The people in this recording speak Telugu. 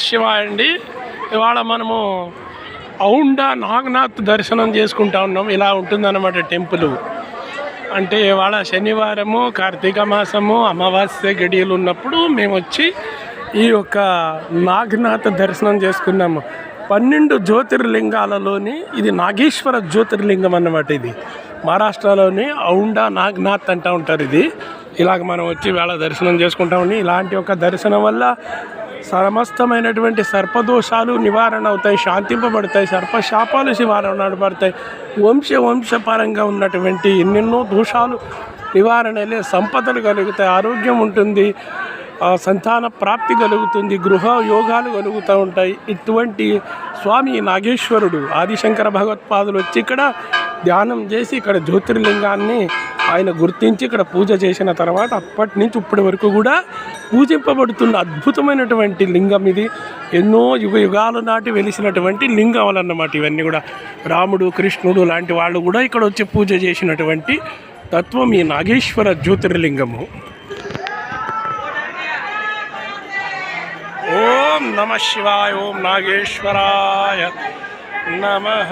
శివాయ అండి. ఇవాళ మనము ఔండా నాగనాథ్ దర్శనం చేసుకుంటా ఉన్నాం. ఇలా ఉంటుందన్నమాట టెంపుల్. అంటే ఇవాళ శనివారము, కార్తీక మాసము, అమావాస్య గడియలు ఉన్నప్పుడు మేము వచ్చి ఈ యొక్క నాగనాథ్ దర్శనం చేసుకున్నాము. 12 జ్యోతిర్లింగాలలోని ఇది నాగేశ్వర జ్యోతిర్లింగం అన్నమాట. ఇది మహారాష్ట్రలోని ఔండా నాగనాథ్ అంటూ ఉంటారు. ఇది ఇలాగ మనం వచ్చి వేళ దర్శనం చేసుకుంటామని. ఇలాంటి ఒక దర్శనం వల్ల సమస్తమైనటువంటి సర్పదోషాలు నివారణ అవుతాయి, శాంతింపబడతాయి, సర్పశాపాలు నివారణపడతాయి. వంశపరంగా ఉన్నటువంటి ఎన్నెన్నో దోషాలు నివారణలే, సంపదలు కలుగుతాయి, ఆరోగ్యం ఉంటుంది, సంతాన ప్రాప్తి కలుగుతుంది, గృహ యోగాలు కలుగుతూ ఉంటాయి. ఇటువంటి స్వామి నాగేశ్వరుడు ఆదిశంకర భగవత్పాదులు వచ్చి ఇక్కడ ధ్యానం చేసి ఇక్కడ జ్యోతిర్లింగాన్ని ఆయన గుర్తించి ఇక్కడ పూజ చేసిన తర్వాత అప్పటి నుంచి ఇప్పటి వరకు కూడా పూజింపబడుతున్న అద్భుతమైనటువంటి లింగం ఇది. ఎన్నో యుగాల నాటి వెలిసినటువంటి లింగాలు అన్నమాట. ఇవన్నీ కూడా రాముడు, కృష్ణుడు లాంటి వాళ్ళు కూడా ఇక్కడ వచ్చి పూజ చేసినటువంటి తత్వం ఈ నాగేశ్వర జ్యోతిర్లింగము. ఓం నమ శివాయ. ఓం నాగేశ్వరాయ నమః.